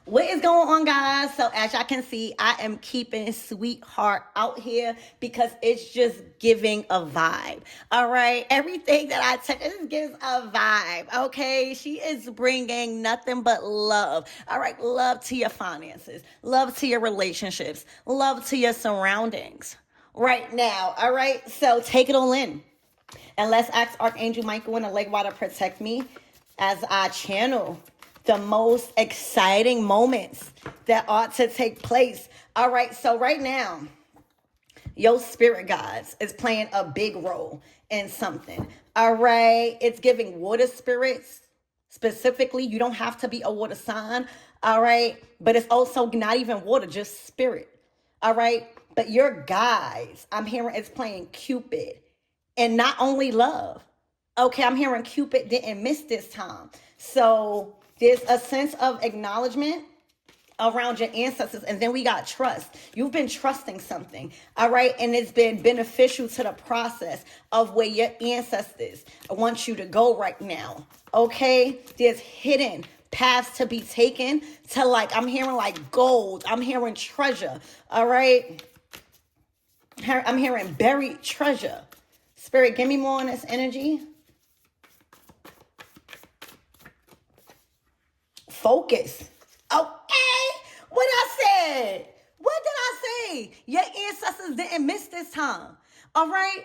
What is going on, guys? So as y'all can see, I am keeping Sweetheart out here because it's just giving a vibe. All right, everything that I touch just gives a vibe. Okay, she is bringing nothing but love. All right, love to your finances, love to your relationships, love to your surroundings. Right now, all right. So take it all in, and let's ask Archangel Michael and the Lake Water protect me as I channel the most exciting moments that ought to take place. All right, so right now, your spirit guides is playing a big role in something. All right, it's giving water spirits specifically. You don't have to be a water sign. All right, but it's also not even water, just spirit. All right, but your guides, I'm hearing it's playing Cupid, and not only love. Okay, I'm hearing Cupid didn't miss this time. So there's a sense of acknowledgement around your ancestors, and then we got trust. You've been trusting something, all right, and it's been beneficial to the process of where your ancestors want you to go right now. Okay, there's hidden paths to be taken to, like, I'm hearing like gold, I'm hearing treasure. All right, I'm hearing buried treasure. Spirit, give me more on this energy. Focus. Okay. What I said? What did I say? Your ancestors didn't miss this time. All right.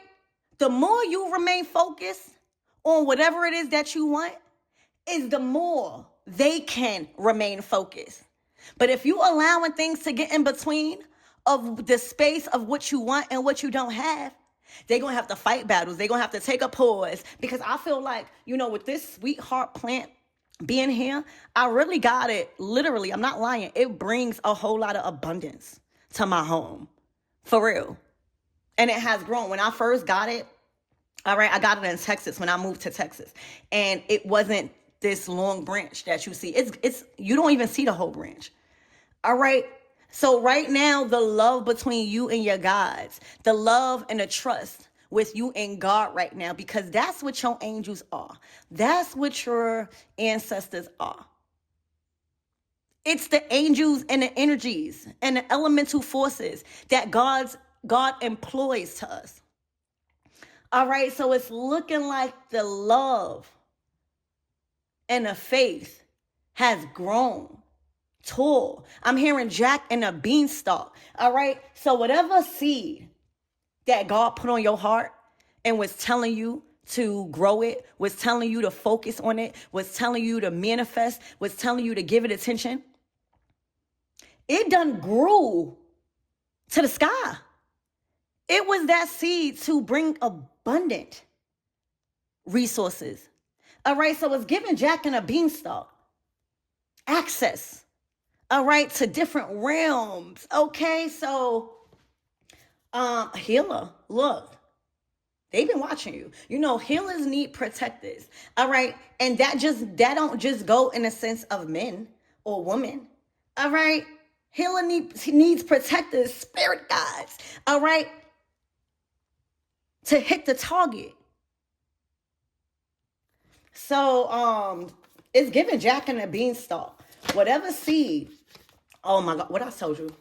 The more you remain focused on whatever it is that you want, is the more they can remain focused. But if you allowing things to get in between of the space of what you want and what you don't have, they're going to have to fight battles. They're going to have to take a pause, because I feel like, with this Sweetheart plant being here, I really got it. Literally, I'm not lying. It brings a whole lot of abundance to my home. For real. And it has grown. When I first got it, all right, I got it in Texas when I moved to Texas. And it wasn't this long branch that you see. It's you don't even see the whole branch. All right. So right now, the love between you and your guides, the love and the trust with you and God right now, because that's what your angels are. That's what your ancestors are. It's the angels and the energies and the elemental forces that God employs to us. All right, so it's looking like the love and the faith has grown tall. I'm hearing Jack and a beanstalk. All right, so whatever seed that God put on your heart and was telling you to grow it, was telling you to focus on it, was telling you to manifest, was telling you to give it attention, it done grew to the sky. It was that seed to bring abundant resources. All right, so it's giving Jack and a beanstalk access, all right, to different realms. Okay, so healer, look, they've been watching you. Healers need protectors. All right. And that don't just go in the sense of men or women. All right. Healer needs protectors, spirit guides. All right. To hit the target. So it's giving Jack and the beanstalk. Whatever seed. Oh my God, what I told you.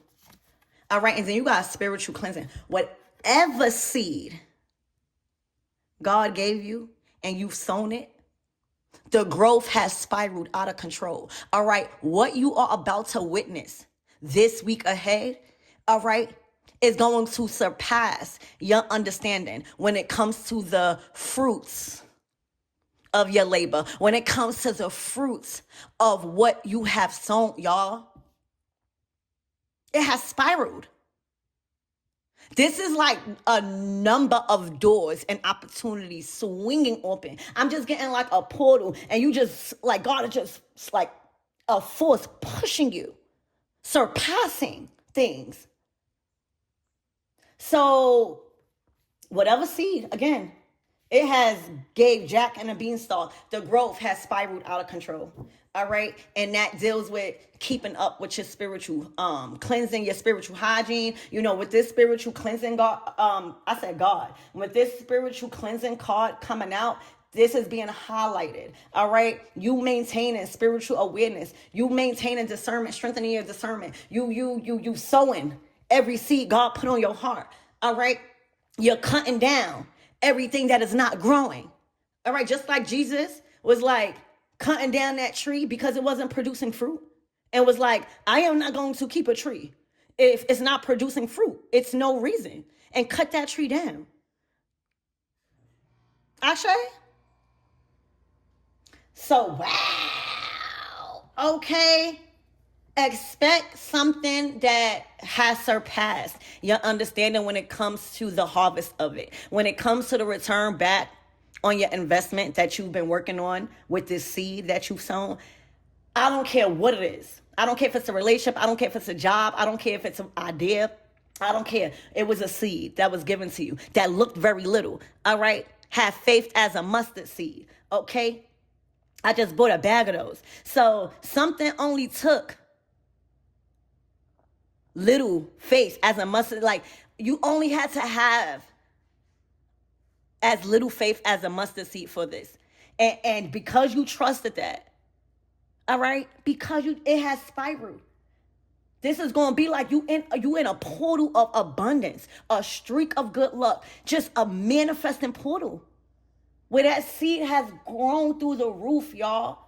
All right, and then you got spiritual cleansing. Whatever seed God gave you and you've sown it, the growth has spiraled out of control. All right, what you are about to witness this week ahead, all right, is going to surpass your understanding when it comes to the fruits of your labor, when it comes to the fruits of what you have sown, y'all. It has spiraled. This is like a number of doors and opportunities swinging open. I'm just getting like a portal, and you just, like, God is just like a force pushing you, surpassing things. So whatever seed, again, it has gave Jack and a beanstalk. The growth has spiraled out of control. All right. And that deals with keeping up with your spiritual cleansing, your spiritual hygiene. With this spiritual cleansing God, I said God. With this spiritual cleansing card coming out, This is being highlighted. All right. You maintaining spiritual awareness. You maintaining discernment, strengthening your discernment. You sowing every seed God put on your heart. All right. You're cutting down everything that is not growing. All right. Just like Jesus was like cutting down that tree because it wasn't producing fruit. And was like, I am not going to keep a tree if it's not producing fruit. It's no reason. And cut that tree down. Ashe? So, wow. Okay. Expect something that has surpassed your understanding when it comes to the harvest of it. When it comes to the return back on your investment that you've been working on with this seed that you've sown, I don't care what it is. I don't care if it's a relationship. I don't care if it's a job. I don't care if it's an idea. I don't care. It was a seed that was given to you that looked very little. All right. Have faith as a mustard seed. Okay. I just bought a bag of those. So something only took little faith as a mustard. Like you only had to have as little faith as a mustard seed for this. And because you trusted that, all right, because it has spiraled. This is going to be like you in a portal of abundance, a streak of good luck, just a manifesting portal where that seed has grown through the roof, y'all,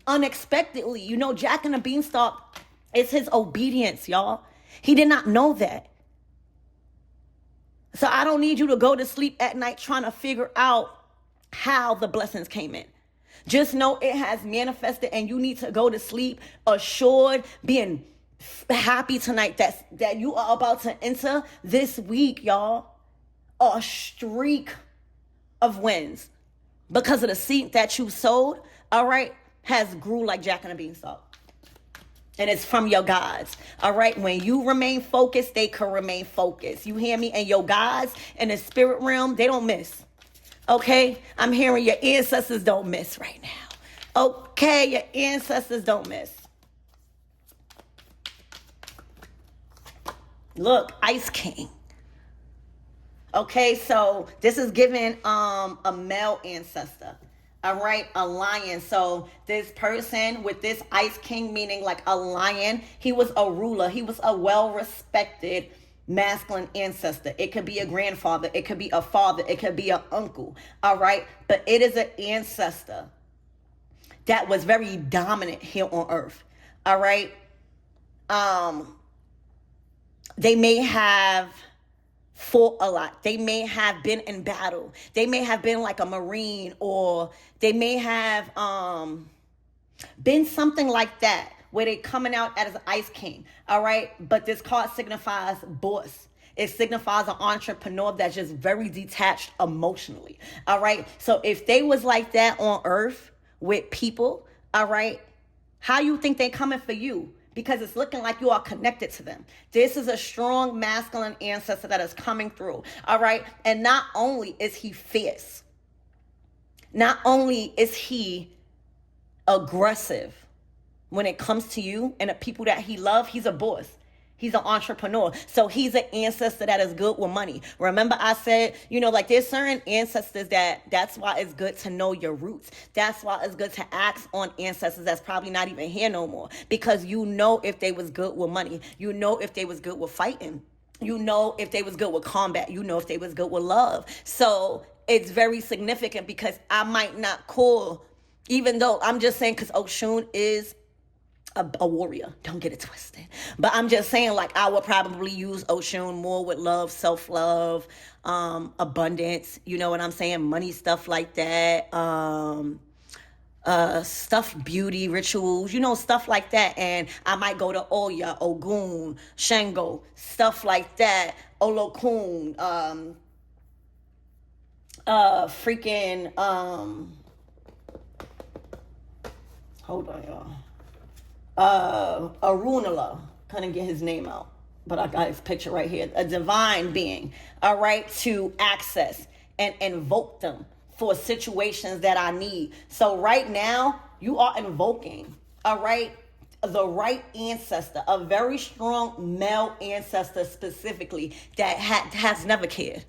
unexpectedly. You know, Jack and the Beanstalk is his obedience, y'all. He did not know that. So I don't need you to go to sleep at night trying to figure out how the blessings came in. Just know it has manifested, and you need to go to sleep assured, being happy tonight that you are about to enter this week, y'all, a streak of wins because of the seed that you sowed, all right, has grew like Jack and the Beanstalk. And it's from your gods. All right. When you remain focused, they can remain focused. You hear me? And your gods in the spirit realm, they don't miss. Okay. I'm hearing your ancestors don't miss right now. Okay. Your ancestors don't miss. Look, Ice King. Okay. So this is giving a male ancestor. All right, a lion. So this person with this Ice King, meaning like a lion, he was a ruler. He was a well-respected masculine ancestor. It could be a grandfather. It could be a father. It could be an uncle. All right, but it is an ancestor that was very dominant here on earth. All right. They may have fought a lot. They may have been in battle. They may have been like a Marine, or they may have been something like that where they coming out as an Ice King. All right. But this card signifies boss. It signifies an entrepreneur that's just very detached emotionally. All right. So if they was like that on earth with people, all right, how you think they coming for you? Because it's looking like you are connected to them. This is a strong masculine ancestor that is coming through. All right. And not only is he fierce, not only is he aggressive when it comes to you and the people that he loves, he's a boss. He's an entrepreneur. So he's an ancestor that is good with money. Remember I said, you know, like there's certain ancestors that's why it's good to know your roots. That's why it's good to ask on ancestors that's probably not even here no more. Because you know if they was good with money. You know if they was good with fighting. You know if they was good with combat. You know if they was good with love. So it's very significant because I might not call, even though I'm just saying because Oshun is a warrior. Don't get it twisted. But I'm just saying, like, I would probably use Oshun more with love, self-love, abundance, you know what I'm saying? Money, stuff like that. Stuff, beauty, rituals, you know, stuff like that. And I might go to Oya, Ogun, Shango, stuff like that. Olokun, hold on, y'all. Arunala, couldn't get his name out, but I got his picture right here. A divine being, all right, to access and invoke them for situations that I need. So right now, you are invoking, all right, the right ancestor, a very strong male ancestor specifically that has never cared.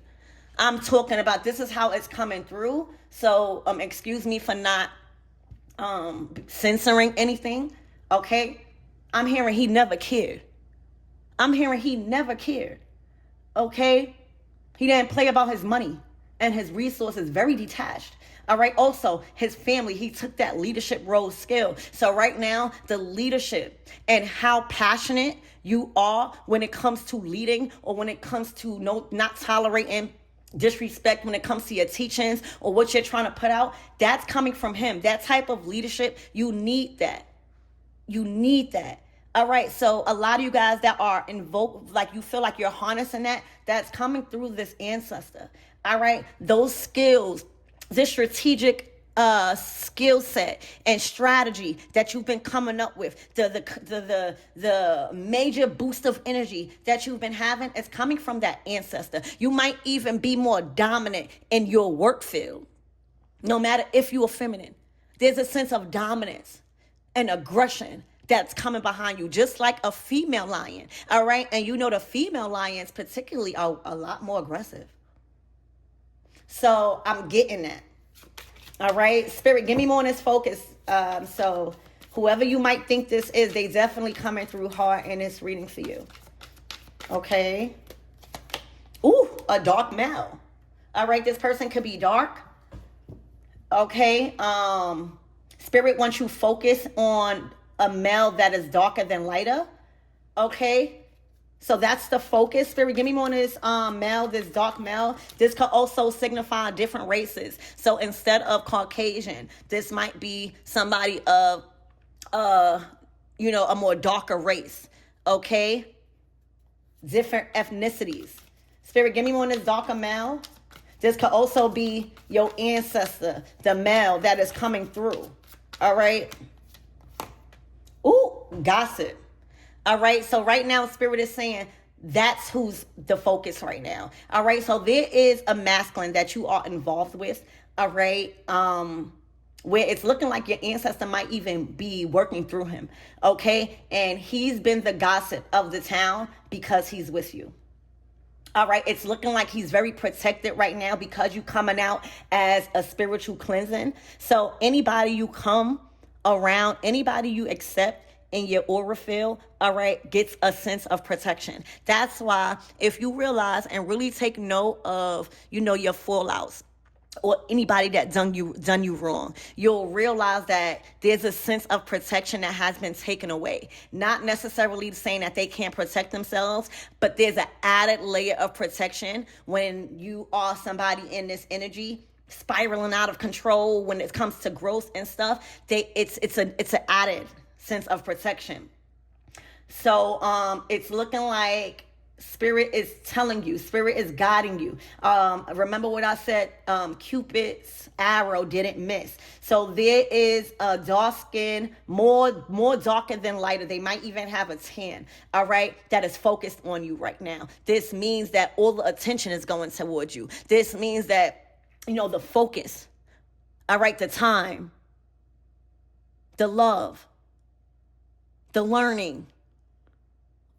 I'm talking about this is how it's coming through. So excuse me for not censoring anything. Okay? I'm hearing he never cared. I'm hearing he never cared. Okay? He didn't play about his money and his resources, very detached. All right. Also, his family, he took that leadership role skill. So, right now, the leadership and how passionate you are when it comes to leading, or when it comes to not tolerating disrespect, when it comes to your teachings or what you're trying to put out, that's coming from him. That type of leadership, you need that. You need that. All right. So a lot of you guys that are invoked, like you feel like you're harnessing that, that's coming through this ancestor. All right. Those skills, this strategic skill set and strategy that you've been coming up with, the major boost of energy that you've been having, is coming from that ancestor. You might even be more dominant in your work field, no matter if you are feminine. There's a sense of dominance and aggression that's coming behind you, just like a female lion. All right. And you know, the female lions particularly are a lot more aggressive. So I'm getting that. All right. Spirit, give me more on this focus. So whoever you might think this is, they definitely coming through hard in this reading for you. Okay. Ooh, a dark male. All right. This person could be dark. Okay. Spirit wants you focus on a male that is darker than lighter. Okay. So that's the focus. Spirit, give me more on this male, this dark male. This could also signify different races. So instead of Caucasian, this might be somebody of a more darker race. Okay. Different ethnicities. Spirit, give me more on this darker male. This could also be your ancestor, the male that is coming through. All right. Ooh, gossip. All right. So right now, Spirit is saying that's who's the focus right now. All right. So there is a masculine that you are involved with. All right. Where it's looking like your ancestor might even be working through him. Okay. And he's been the gossip of the town because he's with you. All right. It's looking like he's very protected right now because you coming out as a spiritual cleansing. So anybody you come around, anybody you accept in your aura field, all right, gets a sense of protection. That's why if you realize and really take note of, your fallouts, or anybody that done you wrong, you'll realize that there's a sense of protection that has been taken away. Not necessarily saying that they can't protect themselves, but there's an added layer of protection when you are somebody in this energy spiraling out of control. When it comes to growth and stuff, it's an added sense of protection. So it's looking like Spirit is telling you, Spirit is guiding you. Remember what I said, Cupid's arrow didn't miss. So there is a dark skin, more darker than lighter. They might even have a tan, all right, that is focused on you right now. This means that all the attention is going towards you. This means that, the focus, all right, the time, the love, the learning,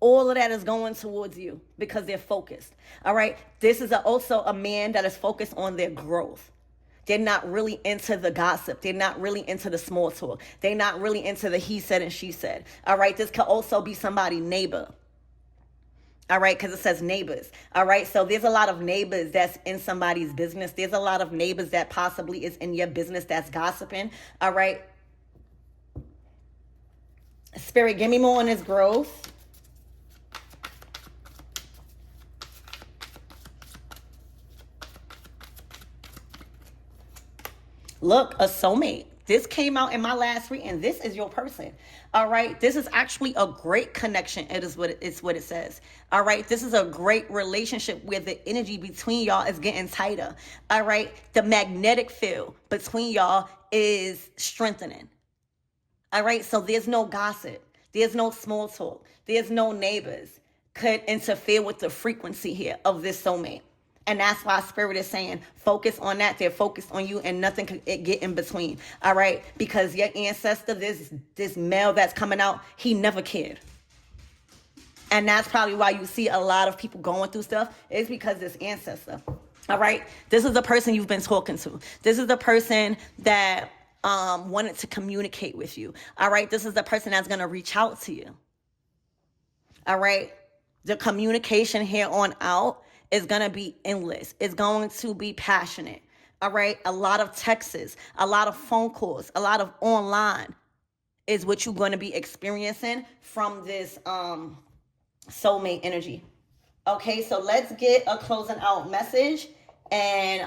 all of that is going towards you because they're focused. All right. This is also a man that is focused on their growth. They're not really into the gossip. They're not really into the small talk. They're not really into the he said and she said. All right. This could also be somebody's neighbor. All right. Because it says neighbors. All right. So there's a lot of neighbors that's in somebody's business. There's a lot of neighbors that possibly is in your business that's gossiping. All right. Spirit, give me more on this growth. Look, a soulmate. This came out in my last read, and this is your person. All right. This is actually a great connection. It's what it says. All right. This is a great relationship where the energy between y'all is getting tighter. All right. The magnetic field between y'all is strengthening. All right. So there's no gossip. There's no small talk. There's no neighbors could interfere with the frequency here of this soulmate. And that's why Spirit is saying, focus on that. They're focused on you and nothing can get in between. All right. Because your ancestor, this male that's coming out, he never cared. And that's probably why you see a lot of people going through stuff. It's because this ancestor. All right. This is the person you've been talking to. This is the person that wanted to communicate with you. All right. This is the person that's going to reach out to you. All right. The communication here on out is going to be endless. It's going to be passionate. All right. A lot of texts, a lot of phone calls, a lot of online is what you're going to be experiencing from this soulmate energy. Okay, so let's get a closing out message, and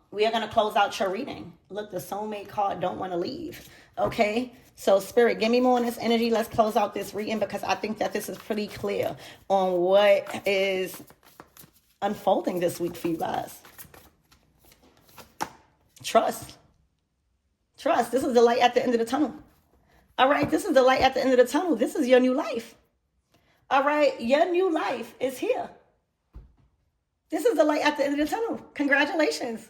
we are going to close out your reading. Look, the soulmate card, don't want to leave. Okay, so Spirit, give me more on this energy. Let's close out this reading because I think that this is pretty clear on what is unfolding this week for you guys. Trust. Trust. This is the light at the end of the tunnel. All right, this is the light at the end of the tunnel. This is your new life. All right, your new life is here. This is the light at the end of the tunnel. Congratulations.